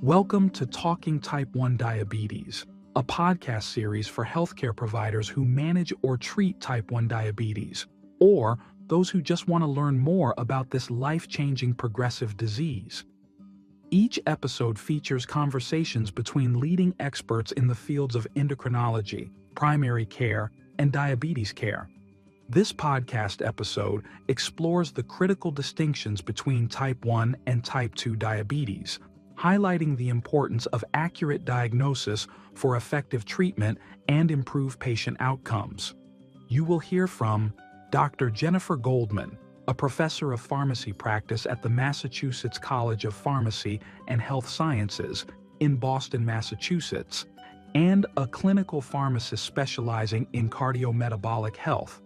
Welcome to Talking Type 1 Diabetes, a podcast series for healthcare providers who manage or treat type 1 diabetes, or those who just want to learn more about this life-changing progressive disease. Each episode features conversations between leading experts in the fields of endocrinology, primary care, and diabetes care. This podcast episode explores the critical distinctions between type 1 and type 2 diabetes, highlighting the importance of accurate diagnosis for effective treatment and improved patient outcomes. You will hear from Dr. Jennifer Goldman, a professor of pharmacy practice at the Massachusetts College of Pharmacy and Health Sciences in Boston, Massachusetts, and a clinical pharmacist specializing in cardiometabolic health.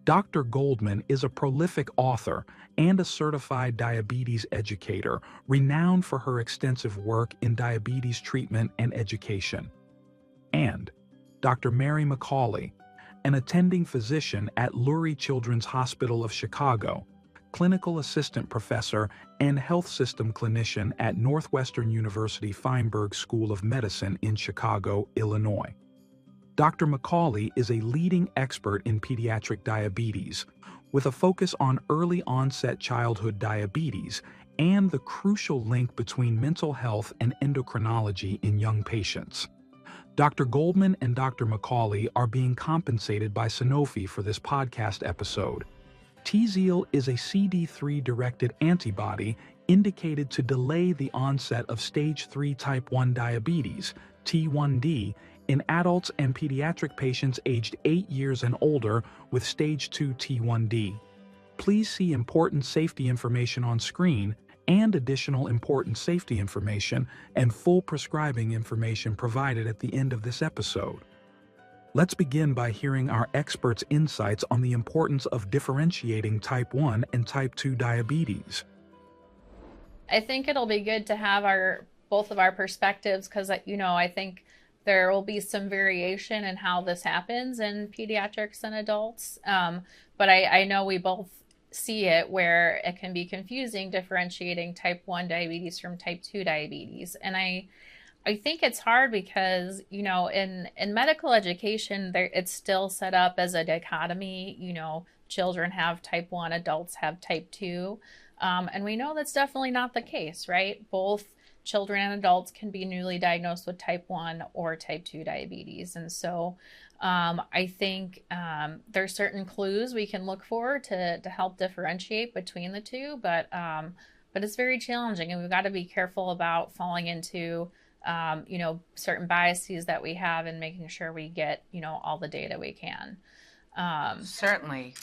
Dr. Goldman is a prolific author and a certified diabetes educator, renowned for her extensive work in diabetes treatment and education. And Dr. Mary McCauley, an attending physician at Lurie Children's Hospital of Chicago, clinical assistant professor and health system clinician at Northwestern University Feinberg School of Medicine in Chicago, Illinois. Dr. McCauley is a leading expert in pediatric diabetes, with a focus on early onset childhood diabetes and the crucial link between mental health and endocrinology in young patients. Dr. Goldman and Dr. McCauley are being compensated by Sanofi for this podcast episode. TZIELD is a CD3-directed antibody indicated to delay the onset of stage 3 type 1 diabetes, T1D, in adults and pediatric patients aged 8 years and older with stage 2 T1D. Please see important safety information on screen and additional important safety information and full prescribing information provided at the end of this episode. Let's begin by hearing our experts' insights on the importance of differentiating type 1 and type 2 diabetes. I think it'll be good to have both of our perspectives because, I think there will be some variation in how this happens in pediatrics and adults. But I know we both see it where it can be confusing differentiating type 1 diabetes from type 2 diabetes. And I think it's hard because, in medical education, it's still set up as a dichotomy. Children have type 1, adults have type 2. And we know that's definitely not the case, right? Both children and adults can be newly diagnosed with type 1 or type 2 diabetes. And so I think there's certain clues we can look for to help differentiate between the two, but it's very challenging, and we've got to be careful about falling into certain biases that we have and making sure we get all the data we can. Certainly,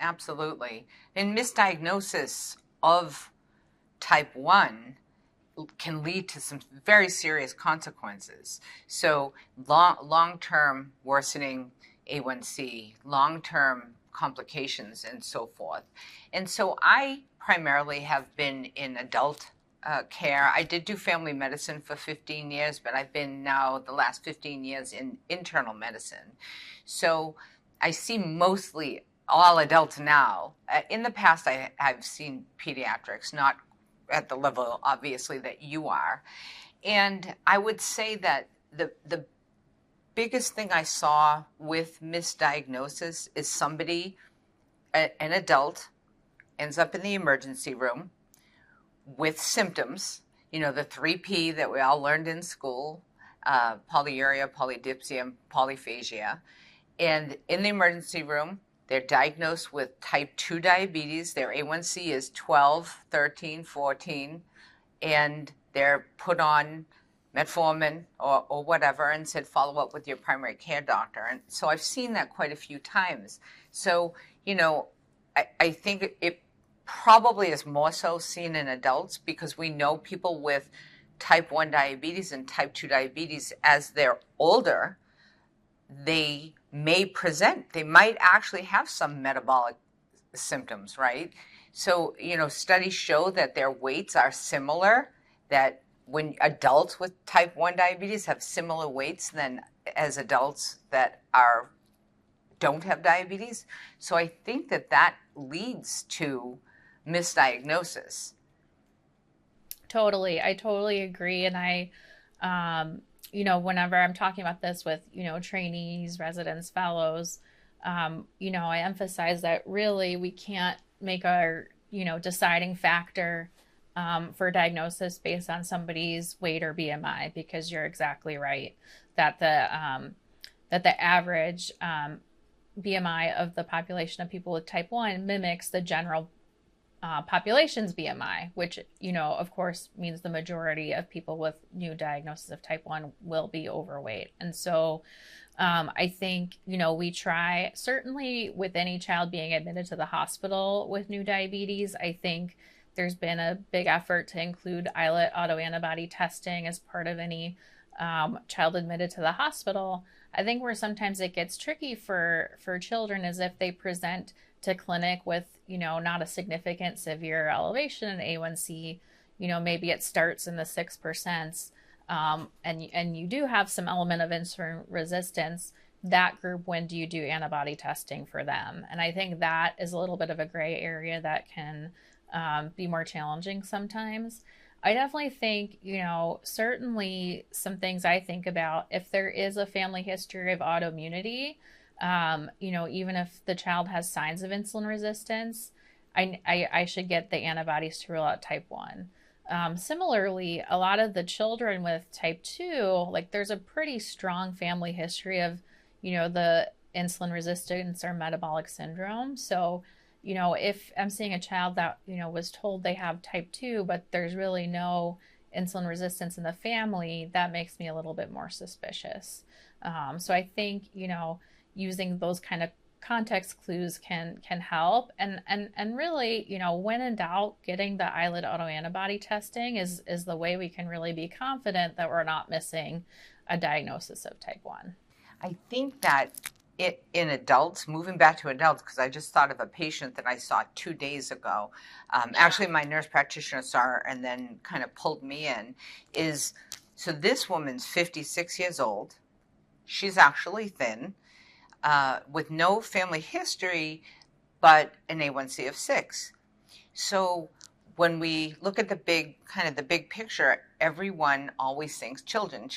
absolutely. And misdiagnosis of type 1 can lead to some very serious consequences. So long-term worsening A1C, long-term complications, and so forth. And so I primarily have been in adult care. I did do family medicine for 15 years, but I've been now the last 15 years in internal medicine. So I see mostly all adults now. In the past, I've seen pediatrics, not at the level, obviously, that you are. And I would say that the biggest thing I saw with misdiagnosis is somebody, an adult, ends up in the emergency room with symptoms, the 3P that we all learned in school, polyuria, polydipsia, polyphagia. And in the emergency room, they're diagnosed with type 2 diabetes. Their A1C is 12, 13, 14, and they're put on metformin or whatever and said, follow up with your primary care doctor. And so I've seen that quite a few times. So, I think it probably is more so seen in adults because we know people with type 1 diabetes and type 2 diabetes, as they're older, they might actually have some metabolic symptoms, right? So, studies show that their weights are similar, that when adults with type 1 diabetes have similar weights than as adults that don't have diabetes. So I think that leads to misdiagnosis. Totally. I totally agree. And whenever I'm talking about this with, trainees, residents, fellows, I emphasize that really we can't make our, deciding factor for diagnosis based on somebody's weight or BMI, because you're exactly right that the average BMI of the population of people with type 1 mimics the general population's BMI, which, of course, means the majority of people with new diagnosis of type 1 will be overweight. And so I think, we try, certainly with any child being admitted to the hospital with new diabetes, I think there's been a big effort to include islet autoantibody testing as part of any child admitted to the hospital. I think where sometimes it gets tricky for children is if they present to clinic with, not a significant severe elevation in A1C, maybe it starts in the 6%, and you do have some element of insulin resistance. That group, when do you do antibody testing for them? And I think that is a little bit of a gray area that can be more challenging sometimes. I definitely think, certainly some things I think about, if there is a family history of autoimmunity, even if the child has signs of insulin resistance, I should get the antibodies to rule out type 1. Similarly, a lot of the children with type 2, like there's a pretty strong family history of, the insulin resistance or metabolic syndrome. So, if I'm seeing a child that, was told they have type 2, but there's really no insulin resistance in the family, that makes me a little bit more suspicious. So I think, using those kind of context clues can help. And really, when in doubt, getting the islet autoantibody testing is the way we can really be confident that we're not missing a diagnosis of type 1. I think that in adults, moving back to adults, because I just thought of a patient that I saw 2 days ago. Actually, my nurse practitioner saw her and then kind of pulled me in. So this woman's 56 years old. She's actually thin, with no family history, but an A1C of 6. So when we look at the big picture, everyone always thinks children.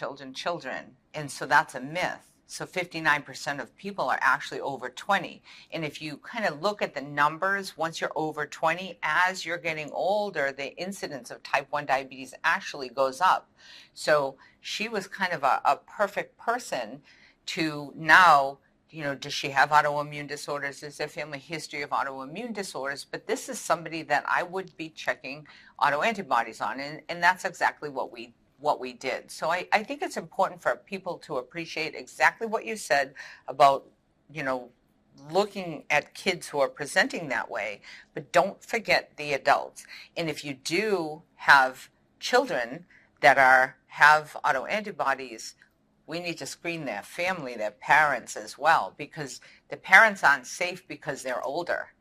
And so that's a myth. So 59% of people are actually over 20. And if you kind of look at the numbers, once you're over 20, as you're getting older, the incidence of type 1 diabetes actually goes up. So she was kind of a perfect person to now, does she have autoimmune disorders? Is there family history of autoimmune disorders? But this is somebody that I would be checking autoantibodies on. And that's exactly what we did. So I think it's important for people to appreciate exactly what you said about, looking at kids who are presenting that way, but don't forget the adults. And if you do have children that have autoantibodies, we need to screen their family, their parents as well, because the parents aren't safe because they're older.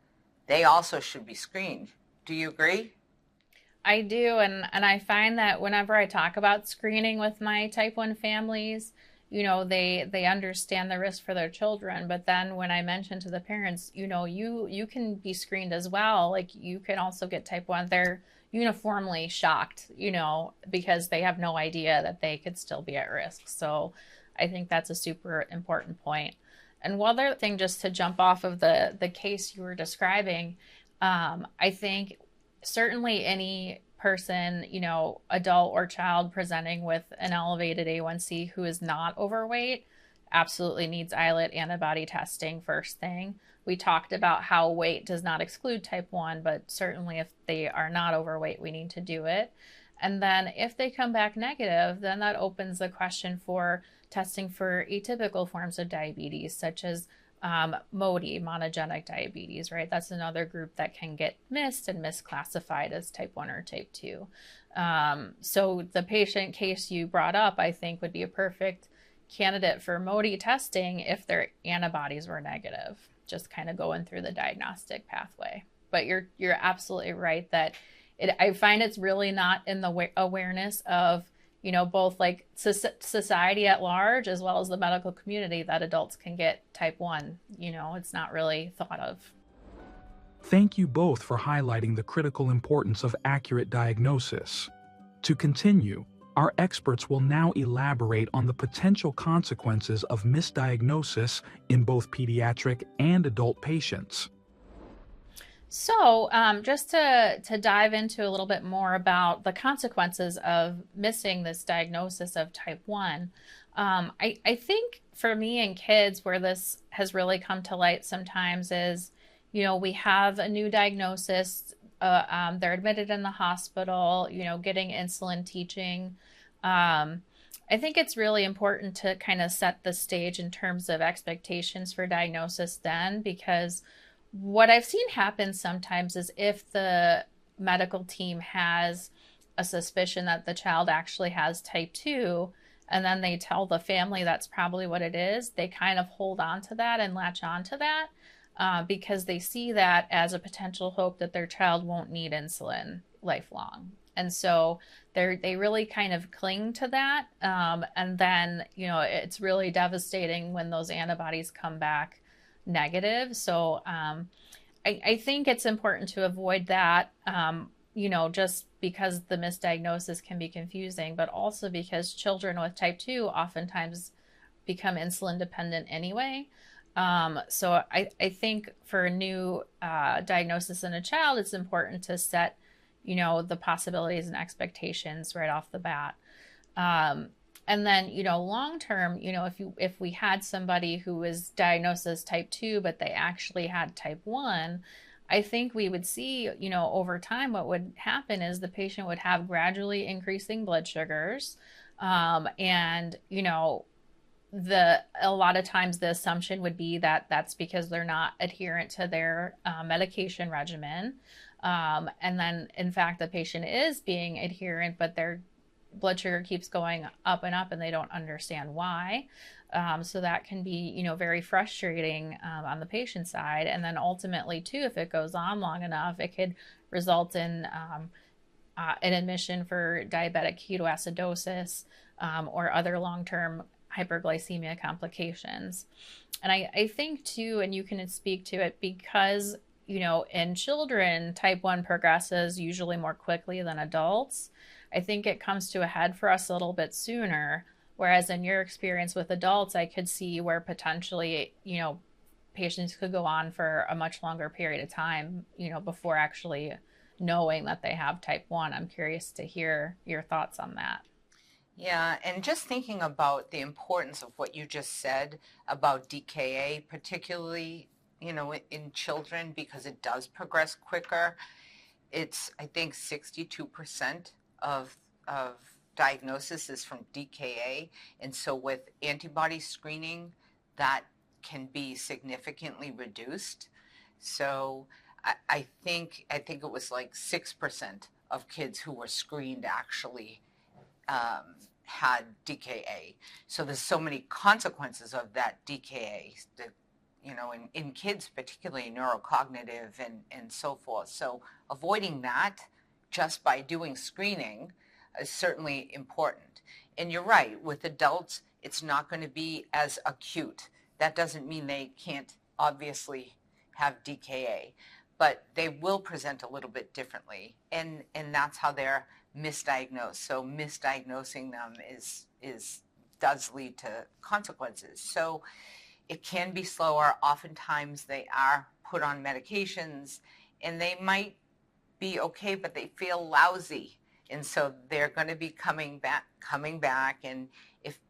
They also should be screened. Do you agree? I do, and I find that whenever I talk about screening with my type 1 families, they understand the risk for their children, but then when I mention to the parents, you can be screened as well, like you can also get type 1, they're uniformly shocked, because they have no idea that they could still be at risk. So I think that's a super important point. And one other thing, just to jump off of the case you were describing, I think certainly any person, adult or child presenting with an elevated A1C who is not overweight absolutely needs islet antibody testing first thing. We talked about how weight does not exclude type 1, but certainly if they are not overweight, we need to do it. And then if they come back negative, then that opens the question for testing for atypical forms of diabetes, such as MODY, monogenic diabetes, right? That's another group that can get missed and misclassified as type 1 or type 2. So the patient case you brought up, I think, would be a perfect candidate for MODY testing if their antibodies were negative, just kind of going through the diagnostic pathway. But you're absolutely right that I find it's really not in the awareness of both like society at large as well as the medical community that adults can get type 1. It's not really thought of. Thank you both for highlighting the critical importance of accurate diagnosis. To continue, our experts will now elaborate on the potential consequences of misdiagnosis in both pediatric and adult patients. So, just to dive into a little bit more about the consequences of missing this diagnosis of type 1, I think for me and kids, where this has really come to light sometimes is, we have a new diagnosis, they're admitted in the hospital, getting insulin teaching. I think it's really important to kind of set the stage in terms of expectations for diagnosis then, because what I've seen happen sometimes is if the medical team has a suspicion that the child actually has type 2, and then they tell the family that's probably what it is, they kind of hold on to that and latch on to that because they see that as a potential hope that their child won't need insulin lifelong. And so they really kind of cling to that. And then, it's really devastating when those antibodies come back negative. So I think it's important to avoid that, just because the misdiagnosis can be confusing, but also because children with type 2 oftentimes become insulin dependent anyway. So I think for a new diagnosis in a child, it's important to set, the possibilities and expectations right off the bat. And then, long term, if we had somebody who was diagnosed as type 2, but they actually had type 1, I think we would see, over time, what would happen is the patient would have gradually increasing blood sugars. And, a lot of times the assumption would be that that's because they're not adherent to their medication regimen. And then, in fact, the patient is being adherent, but their blood sugar keeps going up and they don't understand why. So that can be, very frustrating on the patient side. And then ultimately, too, if it goes on long enough, it could result in an admission for diabetic ketoacidosis or other long-term hyperglycemia complications. And I think, too, and you can speak to it because, in children, type 1 progresses usually more quickly than adults. I think it comes to a head for us a little bit sooner, whereas in your experience with adults, I could see where potentially, patients could go on for a much longer period of time, before actually knowing that they have type 1. I'm curious to hear your thoughts on that. Yeah, and just thinking about the importance of what you just said about DKA, particularly, in children, because it does progress quicker. It's, I think, 62% of diagnosis is from DKA. And so with antibody screening, that can be significantly reduced. So I think it was like 6% of kids who were screened actually had DKA. So there's so many consequences of that DKA that, in kids, particularly neurocognitive and so forth. So avoiding that just by doing screening is certainly important. And you're right, with adults, it's not going to be as acute. That doesn't mean they can't obviously have DKA, but they will present a little bit differently. And that's how they're misdiagnosed. So misdiagnosing them does lead to consequences. So it can be slower. Oftentimes they are put on medications and they might be okay, but they feel lousy. And so they're going to be coming back. And if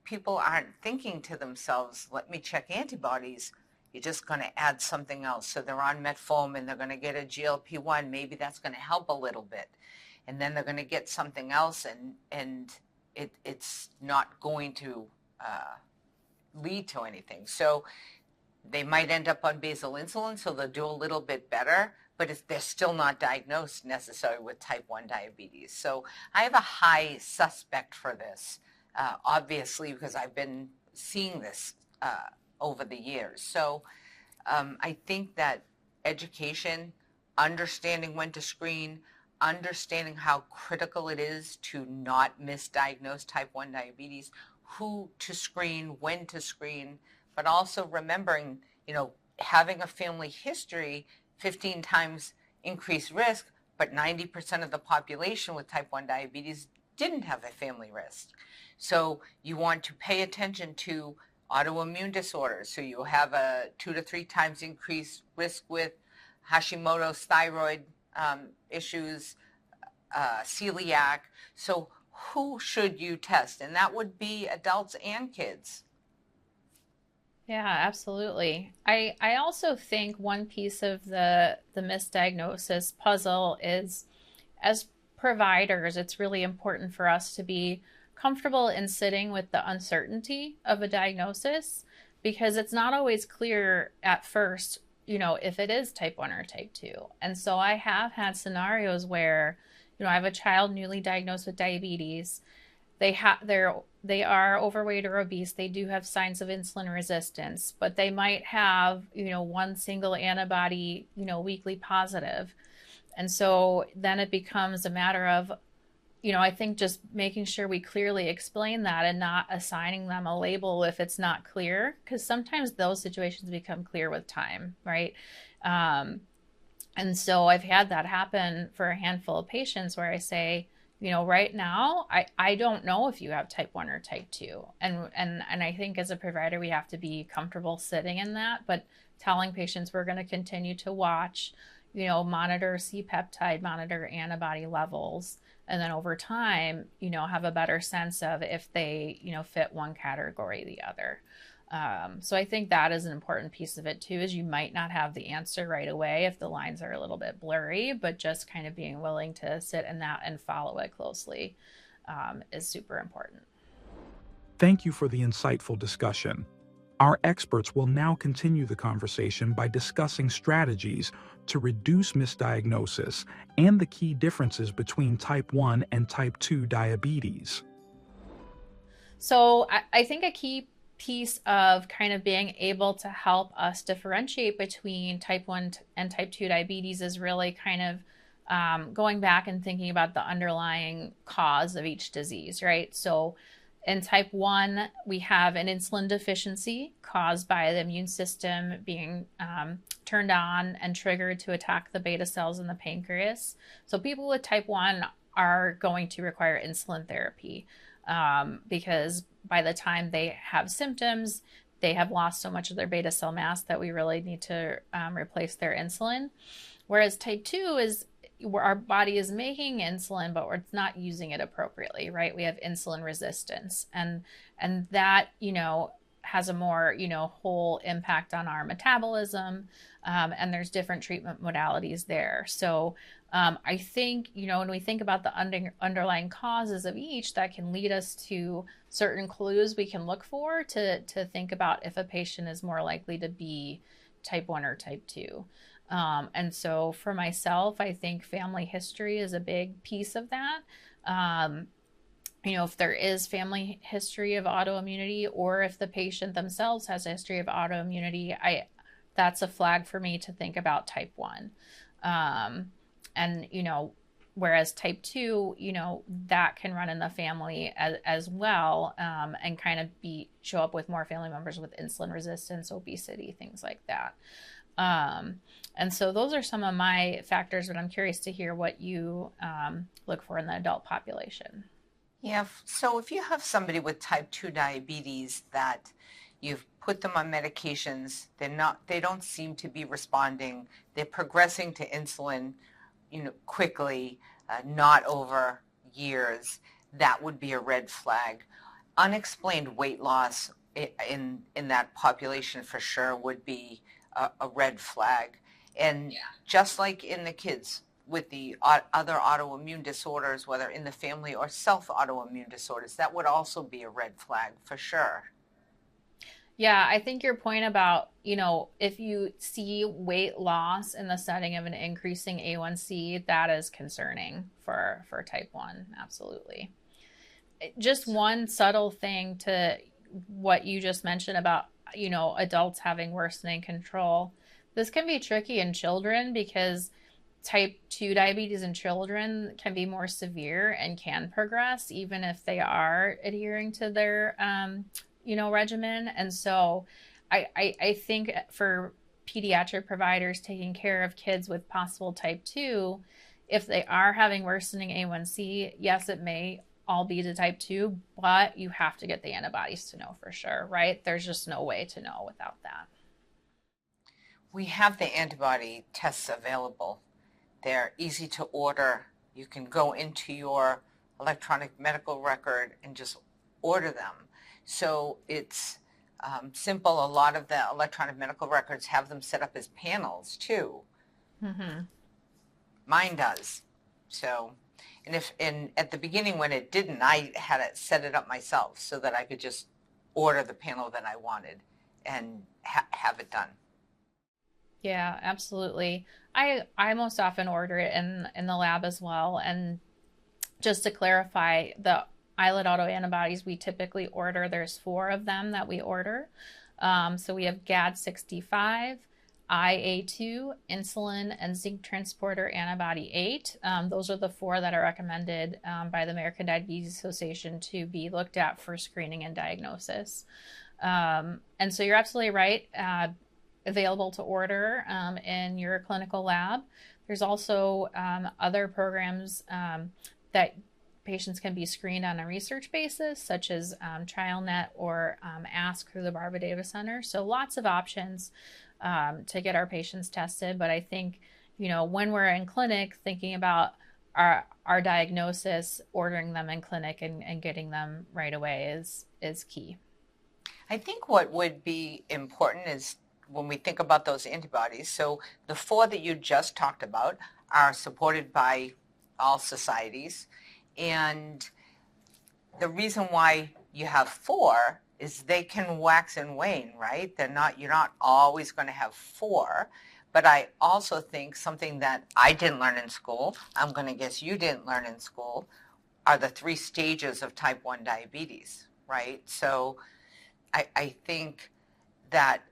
people aren't thinking to themselves, let me check antibodies, you're just going to add something else. So they're on metformin, they're going to get a GLP-1, maybe that's going to help a little bit. And then they're going to get something else, and it's not going to lead to anything. So they might end up on basal insulin, so they'll do a little bit better, but they're still not diagnosed necessarily with type 1 diabetes. So I have a high suspect for this, obviously, because I've been seeing this over the years. So I think that education, understanding when to screen, understanding how critical it is to not misdiagnose type 1 diabetes, who to screen, when to screen, but also remembering, having a family history, 15 times increased risk, but 90% of the population with type 1 diabetes didn't have a family risk. So you want to pay attention to autoimmune disorders. So you have a 2 to 3 times increased risk with Hashimoto's thyroid issues, celiac. So who should you test? And that would be adults and kids. Yeah, absolutely. I also think one piece of the misdiagnosis puzzle is, as providers, it's really important for us to be comfortable in sitting with the uncertainty of a diagnosis, because it's not always clear at first, if it is type 1 or type 2. And so I have had scenarios where, I have a child newly diagnosed with diabetes. They are overweight or obese. They do have signs of insulin resistance, but they might have, one single antibody, weekly positive. And so then it becomes a matter of, I think just making sure we clearly explain that and not assigning them a label if it's not clear, because sometimes those situations become clear with time, right? And so I've had that happen for a handful of patients where I say, right now, I don't know if you have type 1 or type 2. And I think as a provider, we have to be comfortable sitting in that, but telling patients we're going to continue to watch, monitor C-peptide, monitor antibody levels, and then over time, have a better sense of if they, fit one category or the other. So I think that is an important piece of it too, is you might not have the answer right away if the lines are a little bit blurry, but just kind of being willing to sit in that and follow it closely is super important. Thank you for the insightful discussion. Our experts will now continue the conversation by discussing strategies to reduce misdiagnosis and the key differences between type 1 and type 2 diabetes. So I think a key piece of kind of being able to help us differentiate between type 1 and type 2 diabetes is really kind of going back and thinking about the underlying cause of each disease, right? So in type 1, we have an insulin deficiency caused by the immune system being turned on and triggered to attack the beta cells in the pancreas. So people with type 1 are going to require insulin therapy because by the time they have symptoms, they have lost so much of their beta cell mass that we really need to replace their insulin. Whereas type 2 is where our body is making insulin, but it's not using it appropriately, right? We have insulin resistance, and that, has a more, whole impact on our metabolism. And there's different treatment modalities there. So I think, when we think about the underlying causes of each, that can lead us to certain clues we can look for to think about if a patient is more likely to be type 1 or type 2. And so for myself, I think family history is a big piece of that. If there is family history of autoimmunity, or if the patient themselves has a history of autoimmunity, that's a flag for me to think about type 1. And, whereas type 2, that can run in the family as well, and kind of show up with more family members with insulin resistance, obesity, things like that. And so those are some of my factors, but I'm curious to hear what you look for in the adult population. Yeah, so if you have somebody with type 2 diabetes that you've put them on medications, they don't seem to be responding, they're progressing to insulin, quickly, not over years, that would be a red flag. Unexplained weight loss in that population for sure would be a red flag. And just like in the kids with the other autoimmune disorders, whether in the family or self-autoimmune disorders, that would also be a red flag for sure. Yeah, I think your point about, if you see weight loss in the setting of an increasing A1C, that is concerning for type 1, absolutely. Just one subtle thing to what you just mentioned about, adults having worsening control. This can be tricky in children because type 2 diabetes in children can be more severe and can progress even if they are adhering to their regimen. And so I think for pediatric providers taking care of kids with possible type 2, If they are having worsening A1C, yes, it may all be to type 2, but you have to get the antibodies to know for sure, right? There's just no way to know without that. We have the antibody tests available. They're easy to order. You can go into your electronic medical record and just order them. So it's simple. A lot of the electronic medical records have them set up as panels too. Mm-hmm. Mine does. So, and at the beginning when it didn't, I had to set it up myself so that I could just order the panel that I wanted and have it done. Yeah, absolutely. I most often order it in the lab as well. And just to clarify, the islet autoantibodies we typically order, there's 4 of them that we order. So we have GAD65, IA2, insulin, and zinc transporter antibody 8. Those are the 4 that are recommended by the American Diabetes Association to be looked at for screening and diagnosis. And so you're absolutely right. Available to order in your clinical lab. There's also other programs that patients can be screened on a research basis, such as TrialNet or Ask through the Barbara Davis Center. So lots of options to get our patients tested. But I think, when we're in clinic, thinking about our diagnosis, ordering them in clinic and getting them right away is key. I think what would be important is when we think about those antibodies, so the 4 that you just talked about are supported by all societies. And the reason why you have 4 is they can wax and wane, right? You're not always going to have 4. But I also think something that I didn't learn in school, I'm going to guess you didn't learn in school, are the 3 stages of type 1 diabetes, right? So I think that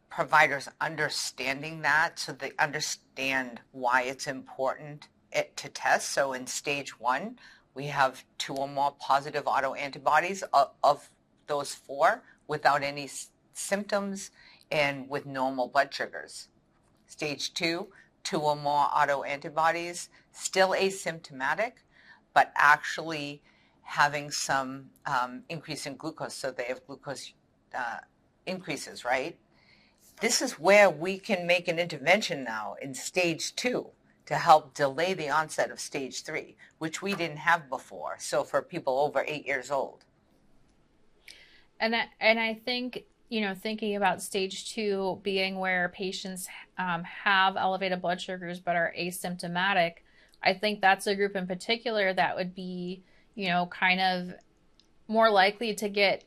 providers understanding that, so they understand why it's important to test. So in stage 1, we have 2 or more positive autoantibodies of those 4 without any symptoms and with normal blood sugars. Stage 2, 2 or more autoantibodies, still asymptomatic, but actually having some increase in glucose, so they have glucose increases, right? This is where we can make an intervention now in stage 2 to help delay the onset of stage 3, which we didn't have before. So for people over 8 years old. And I think, thinking about stage 2 being where patients have elevated blood sugars but are asymptomatic, I think that's a group in particular that would be, kind of more likely to get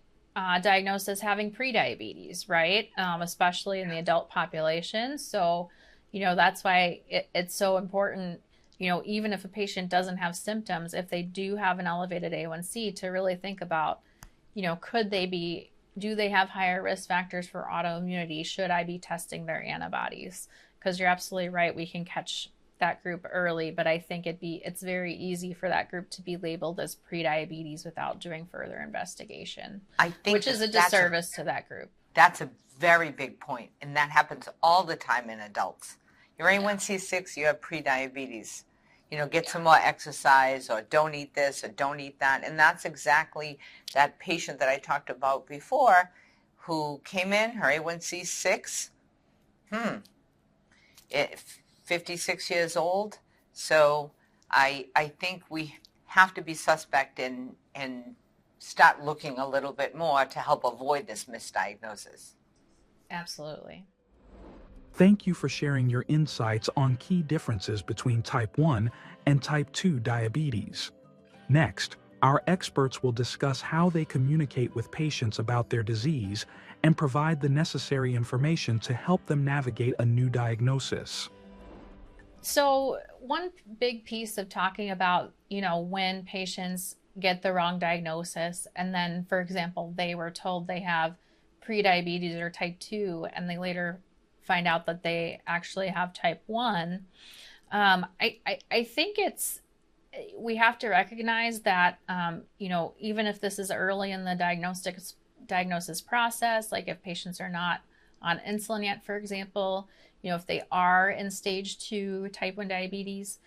diagnosed as having prediabetes, right? Especially in the adult population. So, that's why it's so important, even if a patient doesn't have symptoms, if they do have an elevated A1C, to really think about, do they have higher risk factors for autoimmunity? Should I be testing their antibodies? Because you're absolutely right, we can catch that group early, but I think it's very easy for that group to be labeled as prediabetes without doing further investigation, which is a disservice to that group. That's a very big point, and that happens all the time in adults. Your A1C is 6, you have prediabetes. Get some more exercise, or don't eat this, or don't eat that. And that's exactly that patient that I talked about before who came in, her A1C 6, 56 years old. So I think we have to be suspect and start looking a little bit more to help avoid this misdiagnosis. Absolutely. Thank you for sharing your insights on key differences between type 1 and type 2 diabetes. Next, our experts will discuss how they communicate with patients about their disease and provide the necessary information to help them navigate a new diagnosis. So one big piece of talking about, when patients get the wrong diagnosis, and then, for example, they were told they have prediabetes or type 2, and they later find out that they actually have type 1. I think we have to recognize that, even if this is early in the diagnosis process, like if patients are not on insulin yet, for example, if they are in stage 2 type 1 diabetes,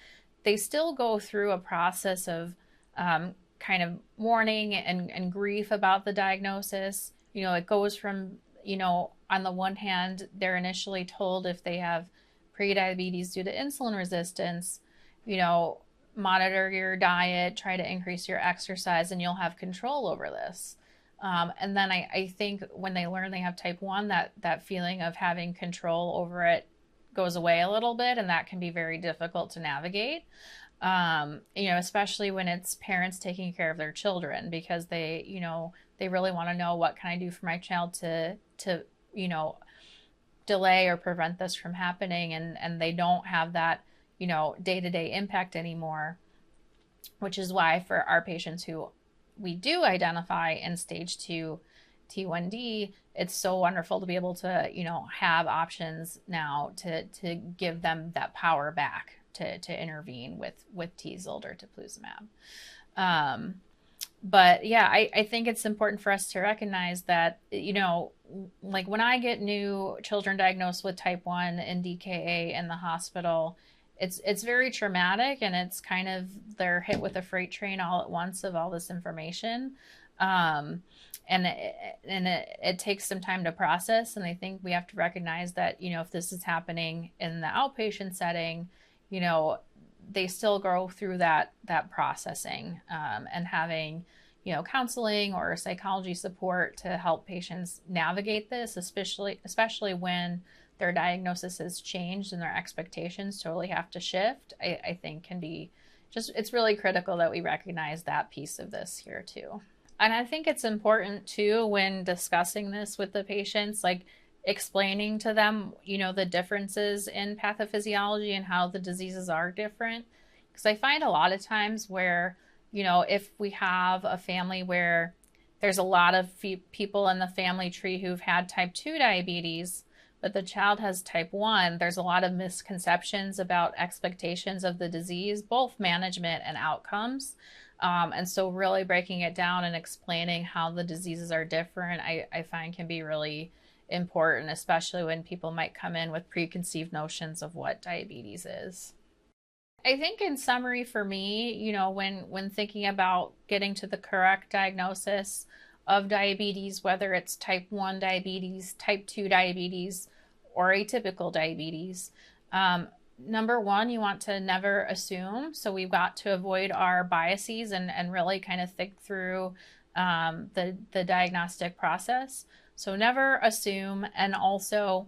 they still go through a process of kind of mourning and grief about the diagnosis. It goes from, on the one hand, they're initially told if they have prediabetes due to insulin resistance, monitor your diet, try to increase your exercise, and you'll have control over this. And then I think when they learn they have type 1, that feeling of having control over it goes away a little bit, and that can be very difficult to navigate. Especially when it's parents taking care of their children, because they really want to know, what can I do for my child to delay or prevent this from happening, and they don't have that day-to-day impact anymore, which is why for our patients who we do identify in stage 2 T1D, it's so wonderful to be able to have options now to give them that power back to intervene with TZIELD or teplizumab. But yeah, I think it's important for us to recognize that, like when I get new children diagnosed with type 1 and DKA in the hospital, it's very traumatic, and it's kind of, they're hit with a freight train all at once of all this information. And it takes some time to process. And I think we have to recognize that, if this is happening in the outpatient setting, they still go through that processing, and having, counseling or psychology support to help patients navigate this, especially when their diagnosis has changed and their expectations totally have to shift, I think can be it's really critical that we recognize that piece of this here too. And I think it's important too, when discussing this with the patients, like explaining to them, the differences in pathophysiology and how the diseases are different. Because I find a lot of times where, if we have a family where there's a lot of people in the family tree who've had type 2 diabetes, but the child has type 1, there's a lot of misconceptions about expectations of the disease, both management and outcomes. And so really breaking it down and explaining how the diseases are different, I find can be really important, especially when people might come in with preconceived notions of what diabetes is. I think in summary for me, when thinking about getting to the correct diagnosis of diabetes, whether it's type 1 diabetes, type 2 diabetes, or atypical diabetes, number one, you want to never assume. So we've got to avoid our biases and really kind of think through the diagnostic process. So never assume, and also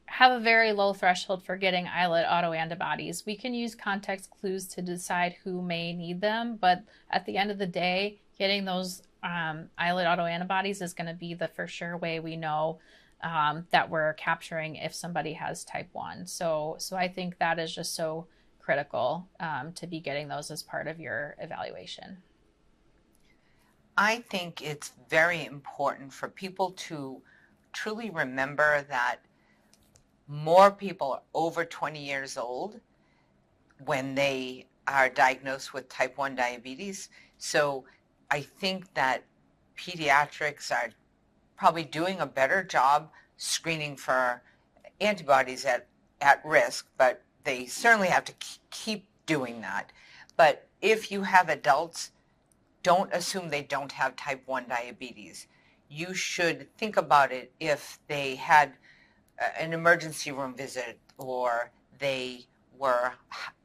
have a very low threshold for getting islet autoantibodies. We can use context clues to decide who may need them, but at the end of the day, getting those islet autoantibodies is going to be the for sure way we know that we're capturing if somebody has type 1. So I think that is just so critical to be getting those as part of your evaluation. I think it's very important for people to truly remember that more people are over 20 years old when they are diagnosed with type 1 diabetes. So I think that pediatrics are probably doing a better job screening for antibodies at risk, but they certainly have to keep doing that. But if you have adults, don't assume they don't have type 1 diabetes. You should think about it if they had an emergency room visit or they were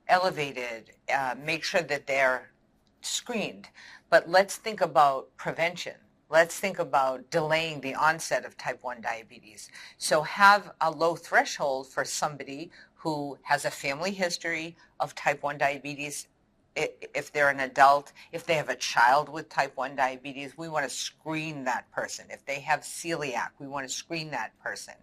elevated, make sure that they're screened. But let's think about prevention. Let's think about delaying the onset of type 1 diabetes. So have a low threshold for somebody who has a family history of type 1 diabetes. If they're an adult, if they have a child with type 1 diabetes, we want to screen that person. If they have celiac, we want to screen that person.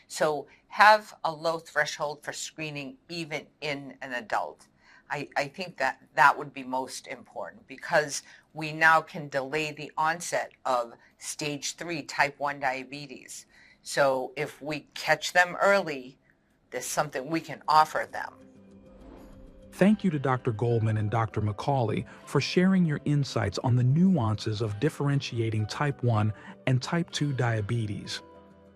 So have a low threshold for screening even in an adult. I think that would be most important, because we now can delay the onset of stage 3 type 1 diabetes. So if we catch them early, there's something we can offer them. Thank you to Dr. Goldman and Dr. McCauley for sharing your insights on the nuances of differentiating type 1 and type 2 diabetes.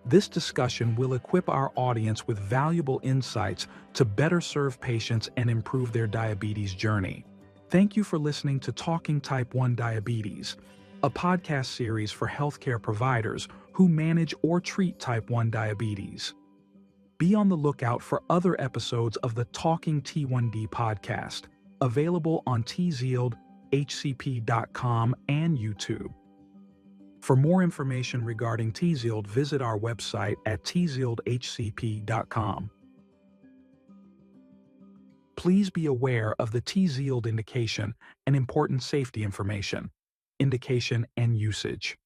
This discussion will equip our audience with valuable insights to better serve patients and improve their diabetes journey. Thank you for listening to Talking Type 1 Diabetes, a podcast series for healthcare providers who manage or treat type 1 diabetes. Be on the lookout for other episodes of the Talking T1D podcast, available on TZIELD, HCP.com, and YouTube. For more information regarding TZIELD, visit our website at tzieldhcp.com. Please be aware of the TZIELD indication and important safety information, indication and usage.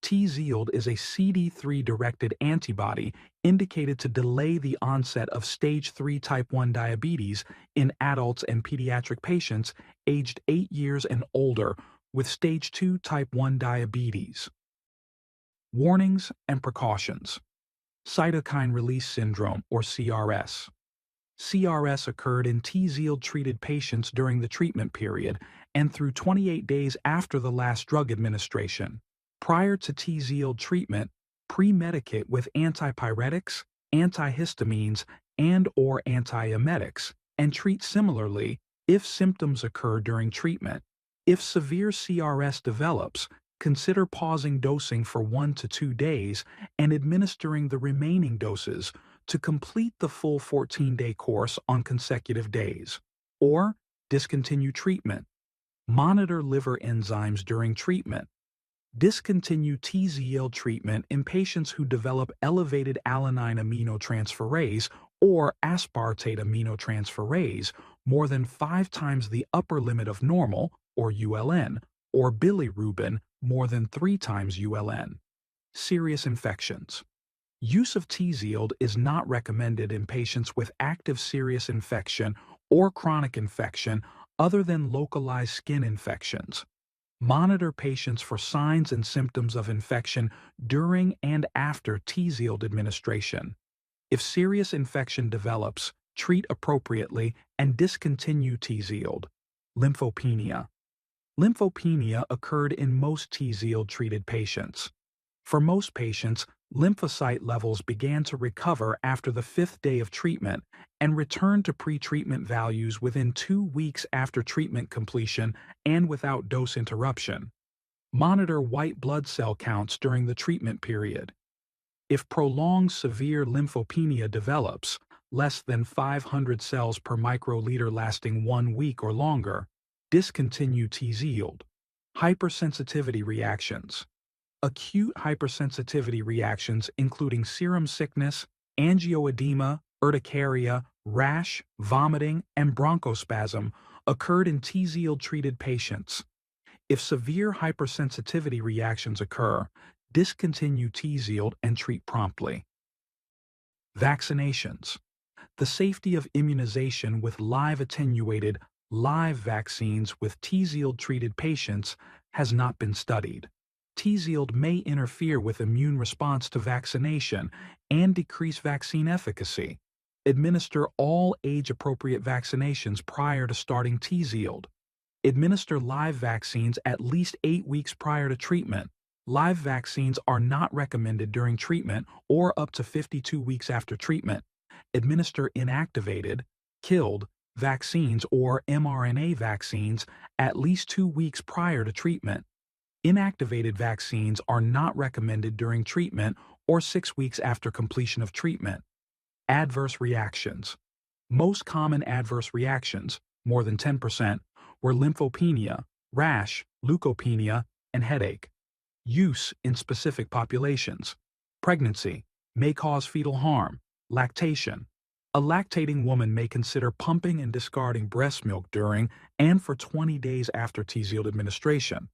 TZIELD is a CD3-directed antibody indicated to delay the onset of stage 3 type 1 diabetes in adults and pediatric patients aged 8 years and older with stage 2 type 1 diabetes. Warnings and precautions. Cytokine release syndrome, or CRS. CRS occurred in TZIELD-treated patients during the treatment period and through 28 days after the last drug administration. Prior to TZIELD treatment, pre-medicate with antipyretics, antihistamines, and/or antiemetics, and treat similarly if symptoms occur during treatment. If severe CRS develops, consider pausing dosing for 1 to 2 days and administering the remaining doses to complete the full 14-day course on consecutive days. Or discontinue treatment. Monitor liver enzymes during treatment. Discontinue TZIELD treatment in patients who develop elevated alanine aminotransferase or aspartate aminotransferase more than 5 times the upper limit of normal, or ULN, or bilirubin more than 3 times ULN. Serious infections. Use of TZIELD is not recommended in patients with active serious infection or chronic infection other than localized skin infections. Monitor patients for signs and symptoms of infection during and after TZIELD administration. If serious infection develops, treat appropriately and discontinue TZIELD. Lymphopenia. Lymphopenia occurred in most TZIELD-treated patients. For most patients, lymphocyte levels began to recover after the 5th day of treatment and returned to pre-treatment values within 2 weeks after treatment completion and without dose interruption. Monitor white blood cell counts during the treatment period. If prolonged severe lymphopenia develops, less than 500 cells per microliter lasting 1 week or longer, discontinue TZIELD. Hypersensitivity reactions. Acute hypersensitivity reactions including serum sickness, angioedema, urticaria, rash, vomiting, and bronchospasm occurred in TZIELD-treated patients. If severe hypersensitivity reactions occur, discontinue TZIELD and treat promptly. Vaccinations. The safety of immunization with live attenuated live vaccines with TZIELD-treated patients has not been studied. TZIELD may interfere with immune response to vaccination and decrease vaccine efficacy. Administer all age-appropriate vaccinations prior to starting TZIELD. Administer live vaccines at least 8 weeks prior to treatment. Live vaccines are not recommended during treatment or up to 52 weeks after treatment. Administer inactivated, killed, vaccines or mRNA vaccines at least 2 weeks prior to treatment. Inactivated vaccines are not recommended during treatment or 6 weeks after completion of treatment. Adverse reactions. Most common adverse reactions, more than 10%, were lymphopenia, rash, leukopenia, and headache. Use in specific populations. Pregnancy may cause fetal harm. Lactation. A lactating woman may consider pumping and discarding breast milk during and for 20 days after TZIELD administration.